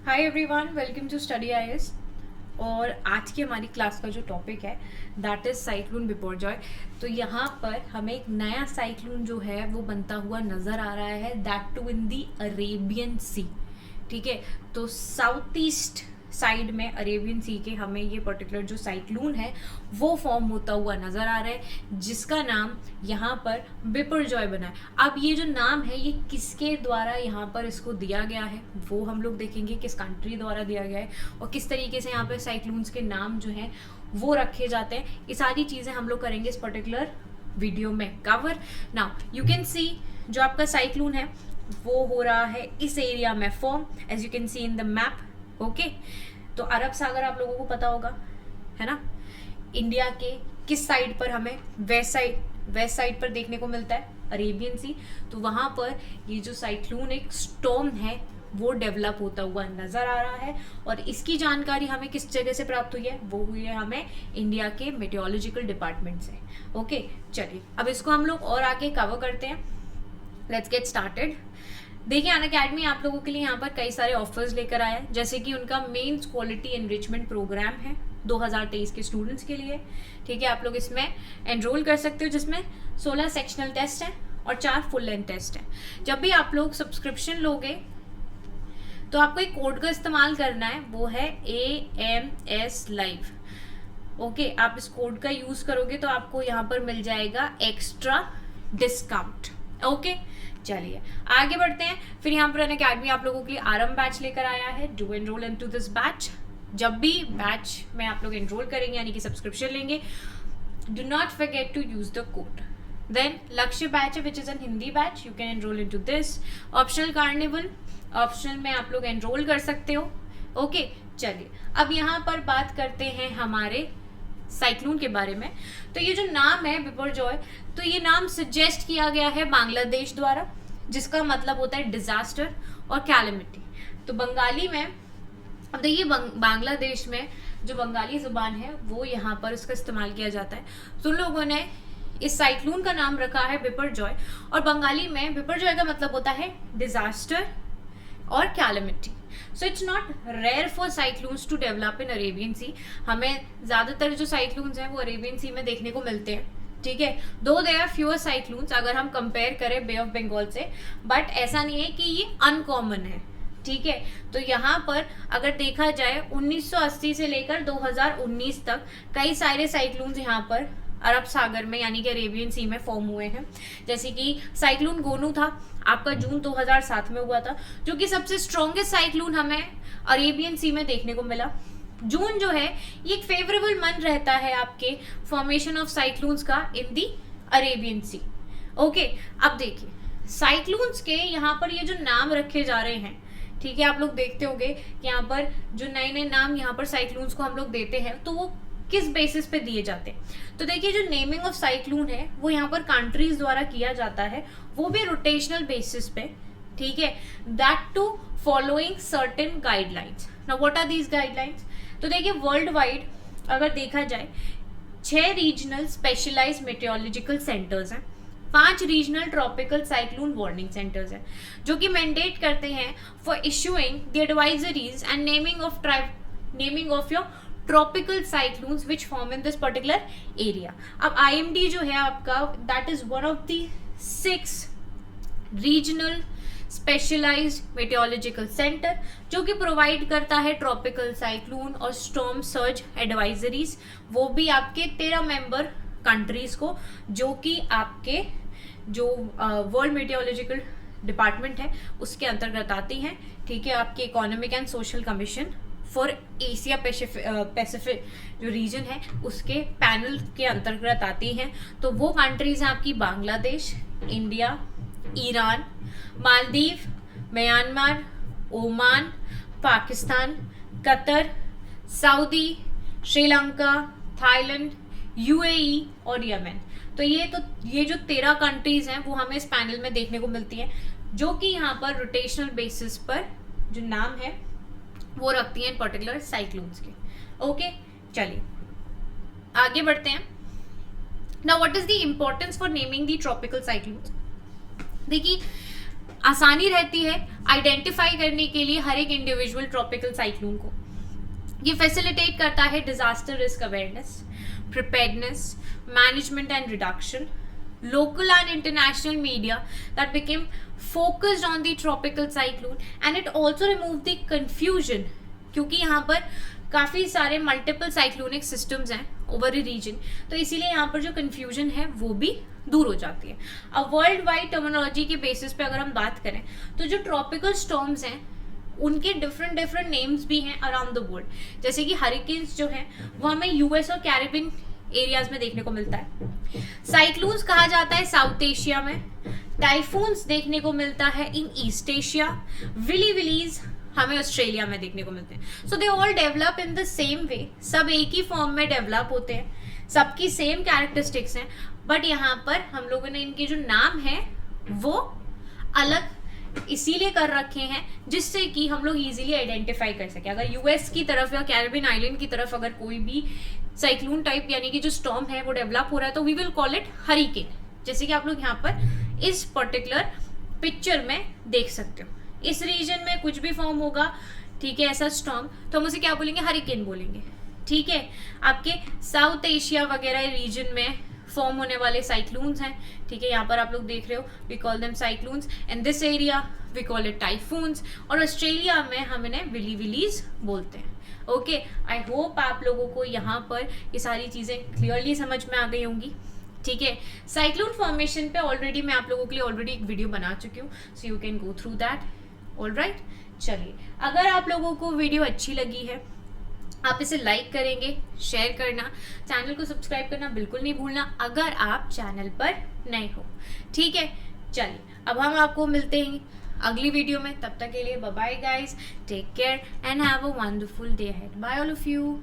Hi everyone, welcome to study IAS. और आज की हमारी क्लास का जो टॉपिक है दैट इज साइक्लोन बिपरजॉय। तो यहाँ पर हमें एक नया साइक्लोन जो है वो बनता हुआ नजर आ रहा है, that too in the Arabian Sea. ठीक है, तो साउथ ईस्ट साइड में अरेबियन सी के हमें ये पर्टिकुलर जो साइक्लोन है वो फॉर्म होता हुआ नजर आ रहा है, जिसका नाम यहाँ पर बिपरजॉय बना है। अब ये जो नाम है ये किसके द्वारा यहाँ पर इसको दिया गया है वो हम लोग देखेंगे, किस कंट्री द्वारा दिया गया है और किस तरीके से यहाँ पर साइक्लोन्स के नाम जो हैं वो रखे जाते हैं। ये सारी चीज़ें हम लोग करेंगे इस पर्टिकुलर वीडियो में कवर। नाउ यू कैन सी जो आपका साइक्लोन है वो हो रहा है इस एरिया में form, as you can see in the map. Okay, तो अरब सागर आप लोगों को पता होगा, है ना। इंडिया के किस साइड पर हमें वेस्ट साइड पर देखने को मिलता है अरेबियन सी। तो वहां पर ये जो साइक्लोन एक स्टॉर्म है वो डेवलप होता हुआ नजर आ रहा है, और इसकी जानकारी हमें किस जगह से प्राप्त हुई है, वो हुई है हमें इंडिया के मेटेरोलॉजिकल डिपार्टमेंट से। ओके, चलिए अब इसको हम लोग और आगे कवर करते हैं। Let's get started. देखिए, अनअकैडमी आप लोगों के लिए यहाँ पर कई सारे ऑफर्स लेकर आया है, जैसे कि उनका मेंस क्वालिटी एनरिचमेंट प्रोग्राम है 2023 के स्टूडेंट्स के लिए। ठीक है, आप लोग इसमें एनरोल कर सकते हो, जिसमें 16 सेक्शनल टेस्ट हैं और 4 फुल लेंथ टेस्ट हैं। जब भी आप लोग सब्सक्रिप्शन लोगे तो आपको एक कोड का इस्तेमाल करना है, वो है AMS लाइव। ओके, आप इस कोड का यूज करोगे तो आपको यहाँ पर मिल जाएगा एक्स्ट्रा डिस्काउंट। ओके, चलिए आगे बढ़ते हैं। फिर यहाँ पर अनअकैडमी आप लोगों के लिए आरएम बैच लेकर आया है, do enrol into this batch. जब भी बैच में आप लोग एनरोल करेंगे यानी कि सब्सक्रिप्शन लेंगे, do not forget to use the code. Then Lakshya batch है which is an Hindi batch, you can enrol into this. Optional carnival, optional में आप लोग एनरोल कर सकते हो। ओके, चलिए अब यहाँ पर बात करते हैं हमारे साइक्लोन के बारे में। तो ये जो नाम है बिपरजॉय, तो ये नाम सजेस्ट किया गया है बांग्लादेश द्वारा, जिसका मतलब होता है डिजास्टर और कैलेमिटी। तो बंगाली में, अब देखिए बांग्लादेश में जो बंगाली जुबान है वो यहाँ पर उसका इस्तेमाल किया जाता है। तो उन लोगों ने इस साइक्लोन का नाम रखा है बिपरजॉय, और बंगाली में बिपरजॉय का मतलब होता है डिजास्टर और calamity. So it's not rare for cyclones to develop in Arabian Sea. हमें ज्यादातर जो साइक्लोन्स हैं वो अरेबियन सी में देखने को मिलते हैं। ठीक है, दो देयर आर फ्यूअर साइक्लोन्स अगर हम कंपेयर करें बे ऑफ बंगाल से, बट ऐसा नहीं है कि ये अनकॉमन है। ठीक है, तो यहाँ पर अगर देखा जाए 1980 से लेकर 2019 तक कई सारे साइक्लोन्स यहाँ पर अरब सागर में यानी कि अरेबियन सी में फॉर्म हुए हैं। जैसे कि साइक्लोन गोनू था आपका जून 2007 में हुआ था, जो कि सबसे स्ट्रॉन्गेस्ट साइक्लोन हमें अरेबियन सी में देखने को मिला। जून जो है ये एक फेवरेबल मंथ रहता है आपके फॉर्मेशन ऑफ साइक्लोन्स का इन दी अरेबियन सी। ओके, अब देखिए साइक्लोन्स के यहाँ पर ये जो नाम रखे जा रहे हैं, ठीक है, आप लोग देखते होंगे कि यहाँ पर जो नए नए नाम यहाँ पर साइक्लोन्स को हम लोग देते हैं तो वो किस बेसिस पे दिए जाते हैं। तो देखिए जो नेमिंग ऑफ साइक्लोन है वो यहाँ पर कंट्रीज द्वारा किया जाता है, वो भी रोटेशनल बेसिस पे। ठीक है, that to following certain guidelines. Now what are these guidelines? तो देखिए वर्ल्ड वाइड अगर देखा जाए 6 रीजनल स्पेशलाइज्ड मेटेरोलॉजिकल सेंटर्स हैं, 5 regional tropical cyclone warning centres हैं, जो कि मैंडेट करते हैं for issuing the advisories and naming of your tropical cyclones which form in this particular area. अब IMD जो है आपका, that is one of the 6 regional specialised meteorological centre, जो कि प्रोवाइड करता है ट्रॉपिकल साइक्लोन और स्टॉर्म सर्ज एडवाइजरीज, वो भी आपके 13 मेंबर कंट्रीज को, जो कि आपके जो वर्ल्ड मेटेरोलॉजिकल डिपार्टमेंट है उसके अंतर्गत आती हैं। ठीक है, आपके economic and social commission for Asia Pacific जो रीजन है उसके पैनल के अंतर्गत आती हैं। तो वो कंट्रीज हैं आपकी Bangladesh, India, Iran, Maldives, Myanmar, Oman, Pakistan, Qatar, Saudi, Sri Lanka, Thailand, UAE और यमन। तो ये जो 13 कंट्रीज हैं वो हमें इस पैनल में देखने को मिलती हैं, जो कि यहाँ पर रोटेशनल बेसिस पर जो नाम है वो रखती हैं पर्टिकुलर साइक्लोन्स के। ओके, चलिए आगे बढ़ते हैं। Now what is the importance for naming the tropical cyclones? देखिए आसानी रहती है आइडेंटिफाई करने के लिए हर एक इंडिविजुअल ट्रॉपिकल साइक्लोन को। ये फैसिलिटेट करता है disaster risk awareness, preparedness, management and reduction, local and international media that became focused on the tropical cyclone, and it also removed the confusion क्योंकि यहाँ पर काफ़ी सारे मल्टीपल साइक्लोनिक सिस्टम्स हैं ओवर ए रीजन, तो इसीलिए यहाँ पर जो कन्फ्यूजन है वो भी दूर हो जाती है। अब वर्ल्ड वाइड टर्मिनोलॉजी के बेसिस पे अगर हम बात करें तो जो ट्रॉपिकल स्टॉर्म्स हैं उनके डिफरेंट नेम्स भी हैं अराउंड द वर्ल्ड। जैसे कि हरिकेन्स जो हैं वो हमें यूएस और कैरिबियन एरियाज में देखने को मिलता है। साइक्लोन्स कहा जाता है साउथ एशिया में। टाइफून्स देखने को मिलता है इन ईस्ट एशिया। विलीज हमें ऑस्ट्रेलिया में देखने को मिलते हैं। So they all develop in the same way, सब एक ही फॉर्म में डेवलप होते हैं, सबकी सेम कैरेक्टरिस्टिक्स हैं, बट यहाँ पर हम लोगों ने इनके जो नाम है वो अलग इसीलिए कर रखे हैं जिससे कि हम लोग इजीली आइडेंटिफाई कर सके। अगर यूएस की तरफ या कैरिबियन आइलैंड की तरफ अगर कोई भी साइक्लोन टाइप यानी कि जो स्टॉर्म है वो डेवलप हो रहा है तो we will call it hurricane, जैसे कि आप लोग यहाँ पर इस पर्टिकुलर पिक्चर में देख सकते हो। इस रीजन में कुछ भी फॉर्म होगा, ठीक है, ऐसा स्टॉर्म, तो हम उसे क्या बोलेंगे, हरिकेन बोलेंगे। ठीक है, आपके साउथ एशिया वगैरह रीजन में फॉर्म होने वाले साइक्लोन्स हैं, ठीक है, यहाँ पर आप लोग देख रहे हो, we call them cyclones. In this area we call it typhoons, और ऑस्ट्रेलिया में हम इन्हें विलीज बोलते हैं। ओके, आई होप आप लोगों को यहाँ पर ये सारी चीज़ें क्लियरली समझ में आ गई होंगी। ठीक है, साइक्लोन फॉर्मेशन पे ऑलरेडी मैं आप लोगों के लिए ऑलरेडी एक वीडियो बना चुकी हूँ, so you can go through that. Alright, चलिए, अगर आप लोगों को वीडियो अच्छी लगी है आप इसे लाइक करेंगे, शेयर करना, चैनल को सब्सक्राइब करना बिल्कुल नहीं भूलना अगर आप चैनल पर नए हो। ठीक है, चलिए, अब हम आपको मिलते हैं अगली वीडियो में। तब तक के लिए bye bye guys, take care and have a wonderful day ahead. Bye all of you.